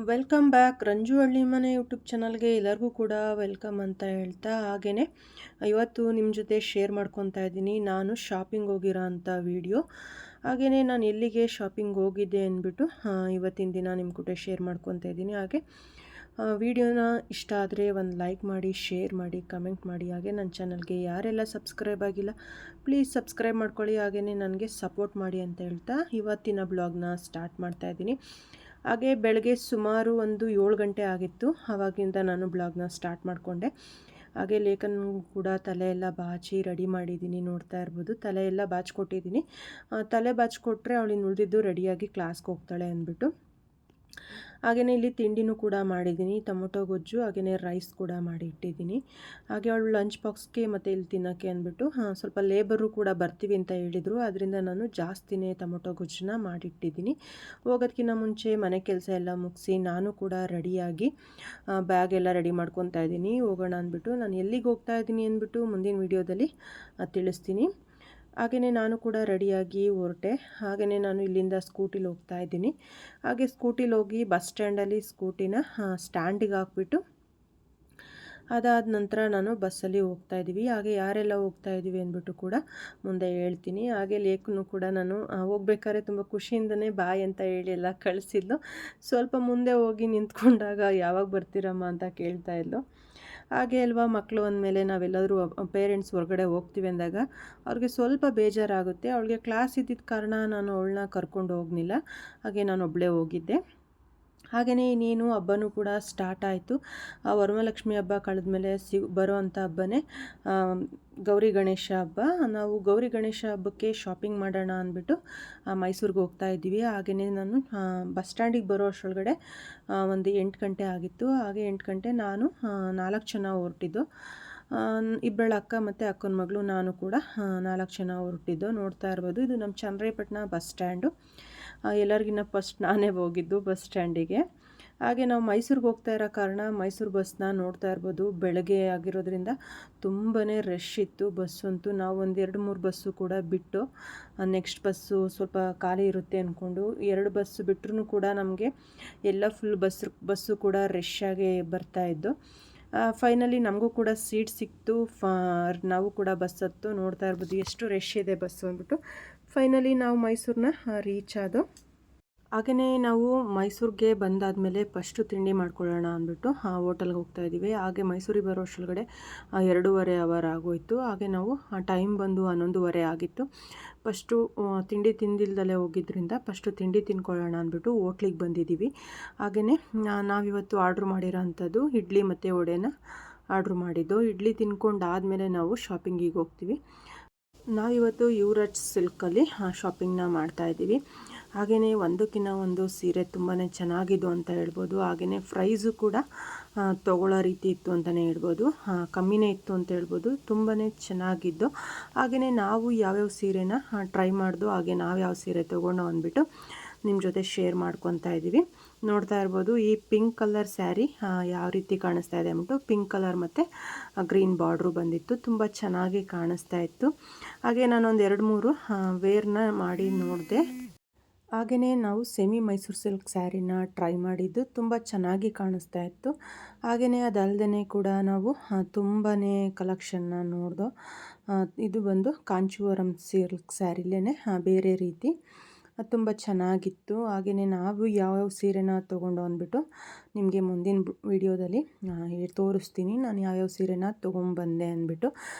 Welcome back Ranju ಹಳ್ಳಿ ಮನೆ YouTube ಚಾನಲ್ಗೆ ಎಲ್ಲರಿಗೂ ಕೂಡ ವೆಲ್ಕಮ್ ಅಂತ ಹೇಳ್ತಾ ಹಾಗೆಯೇ ಇವತ್ತು ನಿಮ್ಮ ಜೊತೆ ಶೇರ್ ಮಾಡ್ಕೊತಾ ಇದ್ದೀನಿ ನಾನು ಶಾಪಿಂಗ್ ಹೋಗಿರೋ ಅಂಥ ವಿಡಿಯೋ. ಹಾಗೆಯೇ ನಾನು ಎಲ್ಲಿಗೆ ಶಾಪಿಂಗ್ ಹೋಗಿದ್ದೆ ಅಂದ್ಬಿಟ್ಟು ಇವತ್ತಿನ ದಿನ ನಿಮ್ಮ ಕೂಡ ಶೇರ್ ಮಾಡ್ಕೊತಾ ಇದ್ದೀನಿ. ಹಾಗೆ ವಿಡಿಯೋನ ಇಷ್ಟ ಆದರೆ ಒಂದು ಲೈಕ್ ಮಾಡಿ, ಶೇರ್ ಮಾಡಿ, ಕಮೆಂಟ್ ಮಾಡಿ. ಹಾಗೆ ನನ್ನ ಚಾನಲ್ಗೆ ಯಾರೆಲ್ಲ ಸಬ್ಸ್ಕ್ರೈಬ್ ಆಗಿಲ್ಲ ಪ್ಲೀಸ್ ಸಬ್ಸ್ಕ್ರೈಬ್ ಮಾಡ್ಕೊಳ್ಳಿ, ಹಾಗೆಯೇ ನನಗೆ ಸಪೋರ್ಟ್ ಮಾಡಿ ಅಂತ ಹೇಳ್ತಾ ಇವತ್ತಿನ ಬ್ಲಾಗ್ನ ಸ್ಟಾರ್ಟ್ ಮಾಡ್ತಾಯಿದ್ದೀನಿ. ಹಾಗೆ ಬೆಳಗ್ಗೆ ಸುಮಾರು ಒಂದು 7 ಗಂಟೆ ಆಗಿತ್ತು, ಆವಾಗಿಂದ ನಾನು ಬ್ಲಾಗ್ನ ಸ್ಟಾರ್ಟ್ ಮಾಡಿಕೊಂಡೆ. ಹಾಗೆ ಲೇಖನ್ ಕೂಡ ತಲೆ ಎಲ್ಲ ಬಾಚಿ ರೆಡಿ ಮಾಡಿದ್ದೀನಿ, ನೋಡ್ತಾ ಇರ್ಬೋದು. ತಲೆ ಎಲ್ಲ ಬಾಚಿಕೊಟ್ಟಿದ್ದೀನಿ. ತಲೆ ಬಾಚಿಕೊಟ್ರೆ ಅವಳಿನ್ನು ಉಳಿದಿದ್ದು ರೆಡಿಯಾಗಿ ಕ್ಲಾಸ್ಗೆ ಹೋಗ್ತಾಳೆ ಅಂದ್ಬಿಟ್ಟು. ಹಾಗೆಯೇ ಇಲ್ಲಿ ತಿಂಡಿನೂ ಕೂಡ ಮಾಡಿದ್ದೀನಿ, ಟೊಮೊಟೊ ಗೊಜ್ಜು, ಹಾಗೆಯೇ ರೈಸ್ ಕೂಡ ಮಾಡಿ ಇಟ್ಟಿದ್ದೀನಿ. ಹಾಗೆ ಅವಳು ಲಂಚ್ ಬಾಕ್ಸ್ಗೆ ಮತ್ತು ಇಲ್ಲಿ ತಿನ್ನೋಕ್ಕೆ ಅಂದ್ಬಿಟ್ಟು ಸ್ವಲ್ಪ ಲೇಬರು ಕೂಡ ಬರ್ತೀವಿ ಅಂತ ಹೇಳಿದರು. ಅದರಿಂದ ನಾನು ಜಾಸ್ತಿನೇ ಟೊಮೊಟೊ ಗೊಜ್ಜನ್ನ ಮಾಡಿಟ್ಟಿದ್ದೀನಿ. ಹೋಗೋದಕ್ಕಿಂತ ಮುಂಚೆ ಮನೆ ಕೆಲಸ ಎಲ್ಲ ಮುಗಿಸಿ ನಾನು ಕೂಡ ರೆಡಿಯಾಗಿ ಬ್ಯಾಗ್ ಎಲ್ಲ ರೆಡಿ ಮಾಡ್ಕೊತಾ ಇದ್ದೀನಿ. ಹೋಗೋಣ ಅಂದ್ಬಿಟ್ಟು ನಾನು ಎಲ್ಲಿಗೆ ಹೋಗ್ತಾ ಇದ್ದೀನಿ ಅಂದ್ಬಿಟ್ಟು ಮುಂದಿನ ವೀಡಿಯೋದಲ್ಲಿ ತಿಳಿಸ್ತೀನಿ. ಹಾಗೆಯೇ ನಾನು ಕೂಡ ರೆಡಿಯಾಗಿ ಹೊರಟೆ. ಹಾಗೆಯೇ ನಾನು ಇಲ್ಲಿಂದ ಸ್ಕೂಟಿಲಿ ಹೋಗ್ತಾ ಇದ್ದೀನಿ. ಹಾಗೆ ಸ್ಕೂಟಿಲಿ ಹೋಗಿ ಬಸ್ ಸ್ಟ್ಯಾಂಡಲ್ಲಿ ಸ್ಕೂಟಿನ ಸ್ಟ್ಯಾಂಡಿಗೆ ಹಾಕ್ಬಿಟ್ಟು ಅದಾದ ನಂತರ ನಾನು ಬಸ್ಸಲ್ಲಿ ಹೋಗ್ತಾ ಇದ್ದೀವಿ. ಹಾಗೆ ಯಾರೆಲ್ಲ ಹೋಗ್ತಾ ಇದ್ದೀವಿ ಅಂದ್ಬಿಟ್ಟು ಕೂಡ ಮುಂದೆ ಹೇಳ್ತೀನಿ. ಹಾಗೆ ಲೇಖನು ಕೂಡ ನಾನು ಹೋಗ್ಬೇಕಾದ್ರೆ ತುಂಬ ಖುಷಿಯಿಂದನೇ ಬಾಯ್ ಅಂತ ಹೇಳಿ ಎಲ್ಲ ಕಳಿಸಿದ್ಲು. ಸ್ವಲ್ಪ ಮುಂದೆ ಹೋಗಿ ನಿಂತ್ಕೊಂಡಾಗ ಯಾವಾಗ ಬರ್ತೀರಮ್ಮ ಅಂತ ಕೇಳ್ತಾ ಇದ್ಲು. ಹಾಗೆ ಅಲ್ವಾ, ಮಕ್ಕಳು ಅಂದಮೇಲೆ ನಾವೆಲ್ಲರೂ ಪೇರೆಂಟ್ಸ್ ಹೊರಗಡೆ ಹೋಗ್ತೀವಿ ಅಂದಾಗ ಅವ್ರಿಗೆ ಸ್ವಲ್ಪ ಬೇಜಾರಾಗುತ್ತೆ. ಅವಳಿಗೆ ಕ್ಲಾಸ್ ಇದ್ದಿದ್ದ ಕಾರಣ ನಾನು ಅವಳನ್ನ ಕರ್ಕೊಂಡು ಹೋಗಲಿಲ್ಲ. ಹಾಗೆ ನಾನು ಒಬ್ಬಳೇ ಹೋಗಿದ್ದೆ. ಹಾಗೆಯೇ ಇನ್ನೇನು ಹಬ್ಬನೂ ಕೂಡ ಸ್ಟಾರ್ಟ್ ಆಯಿತು. ವರಮಹಾಲಕ್ಷ್ಮಿ ಹಬ್ಬ ಕಳೆದ್ಮೇಲೆ ಬರೋವಂಥ ಹಬ್ಬನೇ ಗೌರಿ ಗಣೇಶ ಹಬ್ಬ. ನಾವು ಗೌರಿ ಗಣೇಶ ಹಬ್ಬಕ್ಕೆ ಶಾಪಿಂಗ್ ಮಾಡೋಣ ಅಂದ್ಬಿಟ್ಟು ಮೈಸೂರಿಗೆ ಹೋಗ್ತಾ ಇದ್ದೀವಿ. ಹಾಗೆಯೇ ನಾನು ಬಸ್ ಸ್ಟ್ಯಾಂಡಿಗೆ ಬರೋ ಅಷ್ಟರೊಳಗಡೆ ಒಂದು 8 ಗಂಟೆ ಆಗಿತ್ತು. ಹಾಗೆ 8 ಗಂಟೆ ನಾನು 4 ಜನ ಹೊರಟಿದ್ದು. ಇಬ್ಬಳ ಅಕ್ಕ ಮತ್ತು ಅಕ್ಕನ ಮಗಳು, ನಾನು ಕೂಡ 4 ಜನ ಹೊರಟಿದ್ದು. ನೋಡ್ತಾ ಇರ್ಬೋದು, ಇದು ನಮ್ಮ ಚನ್ನರಾಯಪಟ್ಟಣ ಬಸ್ ಸ್ಟ್ಯಾಂಡು. ಎಲ್ಲರಿಗಿನ್ನ ಫಸ್ಟ್ ನಾನೇ ಹೋಗಿದ್ದು ಬಸ್ ಸ್ಟ್ಯಾಂಡಿಗೆ. ಹಾಗೆ ನಾವು ಮೈಸೂರಿಗೆ ಹೋಗ್ತಾ ಇರೋ ಕಾರಣ ಮೈಸೂರು ಬಸ್ನ ನೋಡ್ತಾ ಇರ್ಬೋದು, ಬೆಳಗ್ಗೆ ಆಗಿರೋದ್ರಿಂದ ತುಂಬಾ ರಶ್ ಇತ್ತು ಬಸ್ಸಂತೂ. ನಾವು ಒಂದು 2-3 ಬಸ್ಸು ಕೂಡ ಬಿಟ್ಟು ನೆಕ್ಸ್ಟ್ ಬಸ್ಸು ಸ್ವಲ್ಪ ಖಾಲಿ ಇರುತ್ತೆ ಅಂದ್ಕೊಂಡು 2 ಬಸ್ಸು ಬಿಟ್ಟರೂ ಕೂಡ ನಮಗೆ ಎಲ್ಲ ಫುಲ್ ಬಸ್ಸು ಕೂಡ ರಶ್ ಆಗಿ ಬರ್ತಾಯಿದ್ದು. ಫೈನಲಿ ನಮಗೂ ಕೂಡ ಸೀಟ್ ಸಿಕ್ತು. ನಾವು ಕೂಡ ಬಸ್ ಹತ್ತು. ನೋಡ್ತಾ ಇರ್ಬೋದು ಎಷ್ಟು ರಶ್ ಇದೆ ಬಸ್ಸು ಅಂದ್ಬಿಟ್ಟು. ಫೈನಲಿ ನಾವು ಮೈಸೂರನ್ನ ರೀಚ್ ಆದೋ. ಹಾಗೆಯೇ ನಾವು ಮೈಸೂರಿಗೆ ಬಂದಾದಮೇಲೆ ಫಸ್ಟು ತಿಂಡಿ ಮಾಡ್ಕೊಳ್ಳೋಣ ಅಂದ್ಬಿಟ್ಟು ಹೋಟೆಲ್ಗೆ ಹೋಗ್ತಾ ಇದ್ದೀವಿ. ಹಾಗೆ ಮೈಸೂರಿಗೆ ಬರೋ ಅಷ್ಟರೊಳಗಡೆ 2.5 ಅವರ್ ಆಗೋಯಿತು. ಹಾಗೆ ನಾವು ಟೈಮ್ ಬಂದು 11:30 ಆಗಿತ್ತು. ಫಸ್ಟು ತಿಂಡಿ ತಿಂದಿಲ್ದಲೇ ಹೋಗಿದ್ದರಿಂದ ಫಸ್ಟು ತಿಂಡಿ ತಿನ್ಕೊಳ್ಳೋಣ ಅಂದ್ಬಿಟ್ಟು ಹೋಟ್ಲಿಗೆ ಬಂದಿದ್ದೀವಿ. ಹಾಗೆಯೇ ನಾವಿವತ್ತು ಆರ್ಡ್ರ್ ಮಾಡಿರೋ ಅಂಥದ್ದು ಇಡ್ಲಿ ಮತ್ತು ವಡೆನ ಆರ್ಡ್ರ್ ಮಾಡಿದ್ದು. ಇಡ್ಲಿ ತಿನ್ಕೊಂಡಾದಮೇಲೆ ನಾವು ಶಾಪಿಂಗಿಗೆ ಹೋಗ್ತೀವಿ. ನಾವಿವತ್ತು ಯುವರಾಜ್ ಸಿಲ್ಕಲ್ಲಿ ಶಾಪಿಂಗ್ನ ಮಾಡ್ತಾಯಿದ್ದೀವಿ. ಹಾಗೆಯೇ ಒಂದಕ್ಕಿಂತ ಒಂದು ಸೀರೆ ತುಂಬಾ ಚೆನ್ನಾಗಿದ್ದು ಅಂತ ಹೇಳ್ಬೋದು. ಹಾಗೆಯೇ ಪ್ರೈಸು ಕೂಡ ತೊಗೊಳ್ಳೋ ರೀತಿ ಇತ್ತು ಅಂತಲೇ ಹೇಳ್ಬೋದು. ಕಮ್ಮಿನೇ ಇತ್ತು ಅಂತ ಹೇಳ್ಬೋದು. ತುಂಬಾ ಚೆನ್ನಾಗಿದ್ದು. ಹಾಗೆಯೇ ನಾವು ಯಾವ್ಯಾವ ಸೀರೆನ ಟ್ರೈ ಮಾಡ್ದು, ಹಾಗೆ ನಾವು ಯಾವ ಸೀರೆ ತೊಗೊಂಡು ಅಂದ್ಬಿಟ್ಟು ನಿಮ್ಮ ಜೊತೆ ಶೇರ್ ಮಾಡ್ಕೊತಾ ಇದ್ದೀವಿ. ನೋಡ್ತಾ ಇರ್ಬೋದು, ಈ ಪಿಂಕ್ ಕಲರ್ ಸ್ಯಾರಿ ಯಾವ ರೀತಿ ಕಾಣಿಸ್ತಾ ಇದೆ ಅಂದ್ಬಿಟ್ಟು ಪಿಂಕ್ ಕಲರ್ ಮತ್ತು ಗ್ರೀನ್ ಬಾರ್ಡ್ರು ಬಂದಿತ್ತು. ತುಂಬ ಚೆನ್ನಾಗಿ ಕಾಣಿಸ್ತಾ ಇತ್ತು. ಹಾಗೆ ನಾನೊಂದು 2-3 ವೇರ್ನ ಮಾಡಿ ನೋಡಿದೆ. ಹಾಗೆಯೇ ನಾವು ಸೆಮಿ ಮೈಸೂರು ಸಿಲ್ಕ್ ಸ್ಯಾರಿನ ಟ್ರೈ ಮಾಡಿದ್ದು, ತುಂಬ ಚೆನ್ನಾಗಿ ಕಾಣಿಸ್ತಾ ಇತ್ತು. ಹಾಗೆಯೇ ಅದಲ್ಲದೆ ಕೂಡ ನಾವು ತುಂಬಾ ಕಲೆಕ್ಷನ್ನ ನೋಡ್ದೋ. ಇದು ಬಂದು ಕಾಂಚೀವರಂ ಸಿಲ್ಕ್ ಸ್ಯಾರಿಲೇ ಬೇರೆ ರೀತಿ ತುಂಬ ಚೆನ್ನಾಗಿತ್ತು. ಹಾಗೆಯೇ ನಾವು ಯಾವ್ಯಾವ ಸೀರೆನ ತೊಗೊಂಡು ಅಂದ್ಬಿಟ್ಟು ನಿಮಗೆ ಮುಂದಿನ ವಿಡಿಯೋದಲ್ಲಿ ತೋರಿಸ್ತೀನಿ ನಾನು ಯಾವ್ಯಾವ ಸೀರೆನ ತೊಗೊಂಬಂದೆ ಅಂದ್ಬಿಟ್ಟು.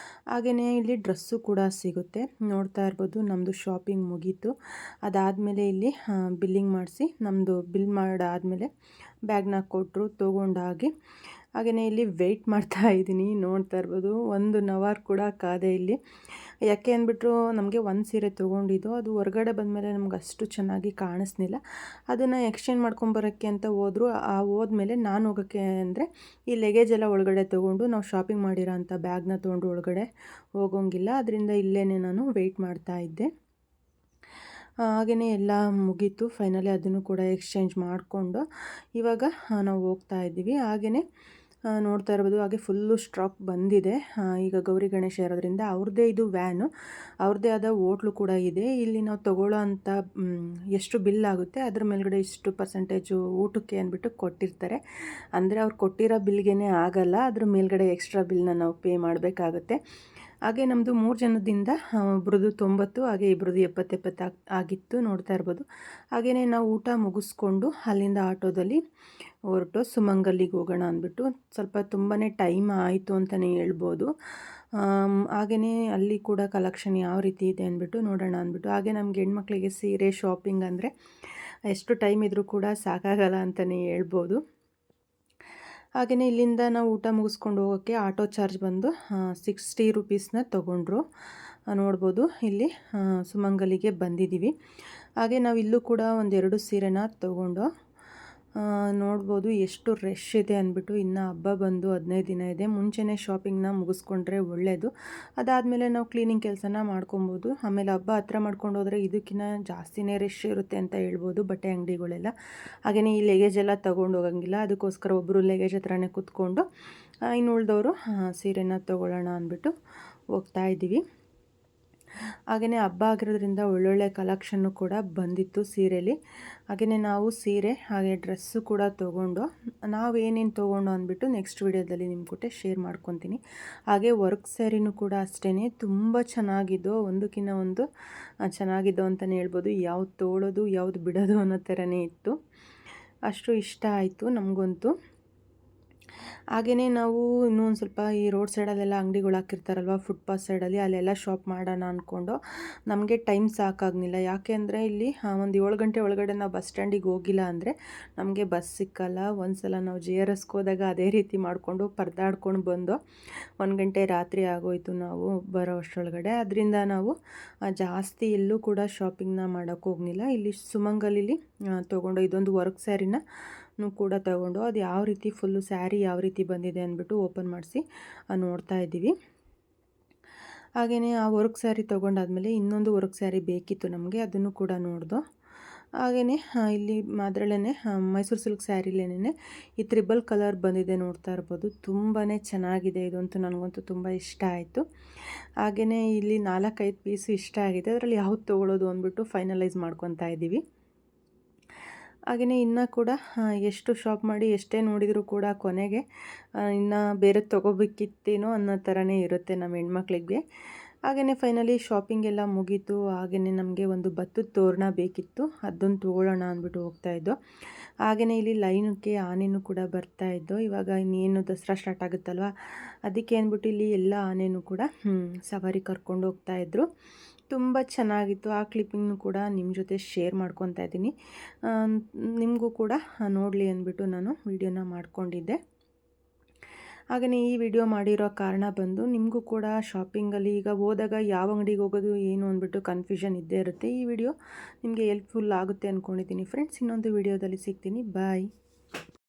ಹಾಗೆಯೇ ಇಲ್ಲಿ ಡ್ರೆಸ್ಸು ಕೂಡ ಸಿಗುತ್ತೆ. ನೋಡ್ತಾ ಇರ್ಬೋದು, ನಮ್ಮದು ಶಾಪಿಂಗ್ ಮುಗೀತು. ಅದಾದಮೇಲೆ ಇಲ್ಲಿ ಬಿಲ್ಲಿಂಗ್ ಮಾಡಿಸಿ ನಮ್ಮದು ಬಿಲ್ ಮಾಡಾದಮೇಲೆ ಬ್ಯಾಗ್ನ ಕೊಟ್ಟರು ತೊಗೊಂಡಾಗಿ. ಹಾಗೆಯೇ ಇಲ್ಲಿ ವೆಯ್ಟ್ ಮಾಡ್ತಾ ಇದ್ದೀನಿ. ನೋಡ್ತಾ ಇರ್ಬೋದು, 1 ಅವರ್ ಕೂಡ ಕಾದೆ ಇಲ್ಲಿ. ಯಾಕೆ ಅಂದ್ಬಿಟ್ರು, ನಮಗೆ ಒಂದು ಸೀರೆ ತೊಗೊಂಡಿದ್ದು ಅದು ಹೊರಗಡೆ ಬಂದಮೇಲೆ ನಮ್ಗೆ ಅಷ್ಟು ಚೆನ್ನಾಗಿ ಕಾಣಿಸ್ಲಿಲ್ಲ. ಅದನ್ನು ಎಕ್ಸ್ಚೇಂಜ್ ಮಾಡ್ಕೊಂಬರೋಕ್ಕೆ ಅಂತ ಹೋದರು. ಹೋದ್ಮೇಲೆ ನಾನು ಹೋಗೋಕ್ಕೆ ಅಂದರೆ ಈ ಲಗೇಜ್ ಎಲ್ಲ ಒಳಗಡೆ ತೊಗೊಂಡು ನಾವು ಶಾಪಿಂಗ್ ಮಾಡಿರೋ ಅಂಥ ಬ್ಯಾಗ್ನ ತೊಗೊಂಡು ಒಳಗಡೆ ಹೋಗೋಂಗಿಲ್ಲ. ಅದರಿಂದ ಇಲ್ಲೇ ನಾನು ವೆಯ್ಟ್ ಮಾಡ್ತಾಯಿದ್ದೆ. ಹಾಗೆಯೇ ಎಲ್ಲ ಮುಗೀತು. ಫೈನಲಿ ಅದನ್ನು ಕೂಡ ಎಕ್ಸ್ಚೇಂಜ್ ಮಾಡಿಕೊಂಡು ಇವಾಗ ನಾವು ಹೋಗ್ತಾ ಇದ್ದೀವಿ. ಹಾಗೆಯೇ ನೋಡ್ತಾ ಇರ್ಬೋದು. ಹಾಗೆ ಫುಲ್ಲು ಸ್ಟಾಕ್ ಬಂದಿದೆ. ಈಗ ಗೌರಿ ಗಣೇಶ ಇರೋದ್ರಿಂದ ಅವ್ರದ್ದೇ ಇದು ವ್ಯಾನು, ಅವ್ರದ್ದೇ ಆದ ಹೋಟ್ಲು ಕೂಡ ಇದೆ. ಇಲ್ಲಿ ನಾವು ತೊಗೊಳ್ಳೋ ಅಂಥ ಎಷ್ಟು ಬಿಲ್ ಆಗುತ್ತೆ ಅದ್ರ ಮೇಲ್ಗಡೆ ಇಷ್ಟು ಪರ್ಸೆಂಟೇಜು ಊಟಕ್ಕೆ ಅಂದ್ಬಿಟ್ಟು ಕೊಟ್ಟಿರ್ತಾರೆ. ಅಂದರೆ ಅವ್ರು ಕೊಟ್ಟಿರೋ ಬಿಲ್ಗೇ ಆಗಲ್ಲ, ಅದ್ರ ಮೇಲ್ಗಡೆ ಎಕ್ಸ್ಟ್ರಾ ಬಿಲ್ನ ನಾವು ಪೇ ಮಾಡಬೇಕಾಗುತ್ತೆ. ಹಾಗೆ ನಮ್ಮದು 3 ಜನದಿಂದ ಒಬ್ರದ್ದು 90, ಹಾಗೆ ಇಬ್ಬರದ್ದು 70 ಆಗಿತ್ತು, ನೋಡ್ತಾ ಇರ್ಬೋದು. ಹಾಗೆಯೇ ನಾವು ಊಟ ಮುಗಿಸ್ಕೊಂಡು ಅಲ್ಲಿಂದ ಆಟೋದಲ್ಲಿ ಹೊರಟು ಸುಮಂಗಲಿಗೆ ಹೋಗೋಣ ಅಂದ್ಬಿಟ್ಟು. ಸ್ವಲ್ಪ ತುಂಬಾ ಟೈಮ್ ಆಯಿತು ಅಂತಲೇ ಹೇಳ್ಬೋದು. ಹಾಗೆಯೇ ಅಲ್ಲಿ ಕೂಡ ಕಲೆಕ್ಷನ್ ಯಾವ ರೀತಿ ಇದೆ ಅಂದ್ಬಿಟ್ಟು ನೋಡೋಣ ಅಂದ್ಬಿಟ್ಟು. ಹಾಗೆ ನಮಗೆ ಹೆಣ್ಮಕ್ಳಿಗೆ ಸೀರೆ ಶಾಪಿಂಗ್ ಅಂದರೆ ಎಷ್ಟು ಟೈಮ್ ಇದ್ದರೂ ಕೂಡ ಸಾಕಾಗಲ್ಲ ಅಂತಲೇ ಹೇಳ್ಬೋದು. ಹಾಗೆಯೇ ಇಲ್ಲಿಂದ ನಾವು ಊಟ ಮುಗಿಸ್ಕೊಂಡು ಹೋಗೋಕ್ಕೆ ಆಟೋ ಚಾರ್ಜ್ ಬಂದು 60 ರುಪೀಸ್ನ ತೊಗೊಂಡ್ರು. ನೋಡ್ಬೋದು ಇಲ್ಲಿ ಸುಮಂಗಲಿಗೆ ಬಂದಿದ್ದೀವಿ. ಹಾಗೆ ನಾವು ಇಲ್ಲೂ ಕೂಡ ಒಂದೆರಡು ಸೀರೆನ ತೊಗೊಂಡು ನೋಡ್ಬೋದು ಎಷ್ಟು ರಶ್ ಇದೆ ಅಂದ್ಬಿಟ್ಟು. ಇನ್ನು ಹಬ್ಬ ಬಂದು 15 ದಿನ ಇದೆ, ಮುಂಚೆನೇ ಶಾಪಿಂಗ್ನ ಮುಗಿಸ್ಕೊಂಡ್ರೆ ಒಳ್ಳೆಯದು. ಅದಾದಮೇಲೆ ನಾವು ಕ್ಲೀನಿಂಗ್ ಕೆಲಸನ ಮಾಡ್ಕೊಬೋದು. ಆಮೇಲೆ ಹಬ್ಬ ಹತ್ರ ಮಾಡ್ಕೊಂಡು ಹೋದರೆ ಇದಕ್ಕಿಂತ ಜಾಸ್ತಿನೇ ರಶ್ ಇರುತ್ತೆ ಅಂತ ಹೇಳ್ಬೋದು ಬಟ್ಟೆ ಅಂಗಡಿಗಳೆಲ್ಲ. ಹಾಗೆಯೇ ಈ ಲಗೇಜ್ ಎಲ್ಲ ತೊಗೊಂಡು ಹೋಗಂಗಿಲ್ಲ, ಅದಕ್ಕೋಸ್ಕರ ಒಬ್ಬರು ಲಗೇಜ್ ಹತ್ರನೇ ಕೂತ್ಕೊಂಡು ಇನ್ನು ಉಳಿದವರು ಸೀರೆನ ತೊಗೊಳ್ಳೋಣ ಅಂದ್ಬಿಟ್ಟು ಹೋಗ್ತಾ ಇದ್ದೀವಿ. ಹಾಗೆಯೇ ಹಬ್ಬ ಆಗಿರೋದ್ರಿಂದ ಒಳ್ಳೊಳ್ಳೆ ಕಲೆಕ್ಷನ್ನು ಕೂಡ ಬಂದಿತ್ತು ಸೀರೆಲಿ. ಹಾಗೆಯೇ ನಾವು ಸೀರೆ ಹಾಗೆ ಡ್ರೆಸ್ಸು ಕೂಡ ತೊಗೊಂಡು, ನಾವು ಏನೇನು ತೊಗೊಂಡು ಅಂದ್ಬಿಟ್ಟು ನೆಕ್ಸ್ಟ್ ವಿಡಿಯೋದಲ್ಲಿ ನಿಮ್ಮ ಜೊತೆ ಶೇರ್ ಮಾಡ್ಕೊತೀನಿ. ಹಾಗೆ ವರ್ಕ್ ಸ್ಯಾರಿನೂ ಕೂಡ ಅಷ್ಟೇ ತುಂಬ ಚೆನ್ನಾಗಿದ್ದು, ಒಂದಕ್ಕಿಂತ ಒಂದು ಚೆನ್ನಾಗಿದ್ದು ಅಂತಲೇ ಹೇಳ್ಬೋದು. ಯಾವ್ದು ತೊಗೊಳ್ಳೋದು ಯಾವ್ದು ಬಿಡೋದು ಅನ್ನೋ ಥರನೇ ಇತ್ತು, ಅಷ್ಟು ಇಷ್ಟ ಆಯಿತು ನಮಗಂತೂ. ಹಾಗೆಯೇ ನಾವು ಇನ್ನೂ ಒಂದು ಸ್ವಲ್ಪ ಈ ರೋಡ್ ಸೈಡಲ್ಲೆಲ್ಲ ಅಂಗಡಿಗಳು ಹಾಕಿರ್ತಾರಲ್ವ, ಫುಟ್ಪಾತ್ ಸೈಡಲ್ಲಿ, ಅಲ್ಲೆಲ್ಲ ಶಾಪ್ ಮಾಡೋಣ ಅಂದ್ಕೊಂಡು ನಮಗೆ ಟೈಮ್ ಸಾಕಾಗಲಿಲ್ಲ. ಯಾಕೆ ಅಂದರೆ ಇಲ್ಲಿ ಒಂದು 7 ಗಂಟೆ ಒಳಗಡೆ ನಾವು ಬಸ್ ಸ್ಟ್ಯಾಂಡಿಗೆ ಹೋಗಿಲ್ಲ ಅಂದರೆ ನಮಗೆ ಬಸ್ ಸಿಕ್ಕಲ್ಲ. ಒಂದು ಸಲ ನಾವು JRSಗೆ ಹೋದಾಗ ಅದೇ ರೀತಿ ಮಾಡಿಕೊಂಡು ಪರದಾಡ್ಕೊಂಡು ಬಂದು 1 ಗಂಟೆ ರಾತ್ರಿ ಆಗೋಯಿತು ನಾವು ಬರೋ ಅಷ್ಟರೊಳಗಡೆ. ಅದರಿಂದ ನಾವು ಜಾಸ್ತಿ ಎಲ್ಲೂ ಕೂಡ ಶಾಪಿಂಗ್ನ ಮಾಡೋಕ್ಕೆ ಹೋಗಲಿಲ್ಲ. ಇಲ್ಲಿ ಸುಮಂಗಲಿಲಿ ತೊಗೊಂಡು ಇದೊಂದು ವರ್ಕ್ ಸ್ಯಾರಿನ ಕೂಡ ತಗೊಂಡು, ಅದು ಯಾವ ರೀತಿ ಫುಲ್ಲು ಸ್ಯಾರಿ ಯಾವ ರೀತಿ ಬಂದಿದೆ ಅಂದ್ಬಿಟ್ಟು ಓಪನ್ ಮಾಡಿಸಿ ನೋಡ್ತಾ ಇದ್ದೀವಿ. ಹಾಗೆಯೇ ಆ ವರ್ಕ್ ಸ್ಯಾರಿ ತೊಗೊಂಡಾದ್ಮೇಲೆ ಇನ್ನೊಂದು ವರ್ಕ್ ಸ್ಯಾರಿ ಬೇಕಿತ್ತು ನಮಗೆ, ಅದನ್ನು ಕೂಡ ನೋಡ್ದು. ಹಾಗೆಯೇ ಇಲ್ಲಿ ಅದರಲ್ಲೇ ಮೈಸೂರು ಸಿಲ್ಕ್ ಸ್ಯಾರಿಲೇನೆ ಈ ತ್ರಿಬಲ್ ಕಲರ್ ಬಂದಿದೆ, ನೋಡ್ತಾ ಇರ್ಬೋದು. ತುಂಬಾ ಚೆನ್ನಾಗಿದೆ, ಇದಂತೂ ನನಗಂತೂ ತುಂಬ ಇಷ್ಟ ಆಯಿತು. ಹಾಗೆಯೇ ಇಲ್ಲಿ 4-5 ಪೀಸು ಇಷ್ಟ ಆಗಿದೆ, ಅದರಲ್ಲಿ ಯಾವ್ದು ತೊಗೊಳ್ಳೋದು ಅಂದ್ಬಿಟ್ಟು ಫೈನಲೈಸ್ ಮಾಡ್ಕೊತಾ ಇದ್ದೀವಿ. ಹಾಗೆಯೇ ಇನ್ನೂ ಕೂಡ ಎಷ್ಟು ಶಾಪ್ ಮಾಡಿ ಎಷ್ಟೇ ನೋಡಿದರೂ ಕೂಡ ಕೊನೆಗೆ ಇನ್ನು ಬೇರೆ ತೊಗೋಬೇಕಿತ್ತೇನೋ ಅನ್ನೋ ಥರನೇ ಇರುತ್ತೆ ನಮ್ಮ ಹೆಣ್ಮಕ್ಳಿಗೆ. ಹಾಗೆಯೇ ಫೈನಲಿ ಶಾಪಿಂಗ್ ಎಲ್ಲ ಮುಗೀತು. ಹಾಗೆಯೇ ನಮಗೆ ಒಂದು ಭತ್ತದ ತೋರಣ ಬೇಕಿತ್ತು, ಅದನ್ನು ತೊಗೊಳ್ಳೋಣ ಅಂದ್ಬಿಟ್ಟು ಹೋಗ್ತಾಯಿದ್ದೋ. ಹಾಗೆಯೇ ಇಲ್ಲಿ ಲೈನಕ್ಕೆ ಆನೆಯೂ ಕೂಡ ಬರ್ತಾಯಿದ್ದೋ. ಇವಾಗ ಇನ್ನೇನು ದಸರಾ ಸ್ಟಾರ್ಟ್ ಆಗುತ್ತಲ್ವ, ಅದಕ್ಕೆ ಅಂದ್ಬಿಟ್ಟು ಇಲ್ಲಿ ಎಲ್ಲ ಆನೆಯೂ ಕೂಡ ಸವಾರಿ ಕರ್ಕೊಂಡು ಹೋಗ್ತಾಯಿದ್ರು. ತುಂಬ ಚೆನ್ನಾಗಿತ್ತು. ಆ ಕ್ಲಿಪ್ಪಿಂಗ್ನು ಕೂಡ ನಿಮ್ಮ ಜೊತೆ ಶೇರ್ ಮಾಡ್ಕೊತಾ ಇದ್ದೀನಿ, ನಿಮಗೂ ಕೂಡ ನೋಡಲಿ ಅಂದ್ಬಿಟ್ಟು ನಾನು ವಿಡಿಯೋನ ಮಾಡ್ಕೊಂಡಿದ್ದೆ. ಹಾಗೆಯೇ ಈ ವಿಡಿಯೋ ಮಾಡಿರೋ ಕಾರಣ ಬಂದು ನಿಮಗೂ ಕೂಡ ಶಾಪಿಂಗಲ್ಲಿ ಈಗ ಹೋದಾಗ ಯಾವ ಅಂಗಡಿಗೆ ಹೋಗೋದು ಏನು ಅಂದ್ಬಿಟ್ಟು ಕನ್ಫ್ಯೂಷನ್ ಇದ್ದೇ ಇರುತ್ತೆ. ಈ ವಿಡಿಯೋ ನಿಮಗೆ ಹೆಲ್ಪ್ಫುಲ್ ಆಗುತ್ತೆ ಅಂದ್ಕೊಂಡಿದ್ದೀನಿ ಫ್ರೆಂಡ್ಸ್. ಇನ್ನೊಂದು ವಿಡಿಯೋದಲ್ಲಿ ಸಿಗ್ತೀನಿ, ಬಾಯ್.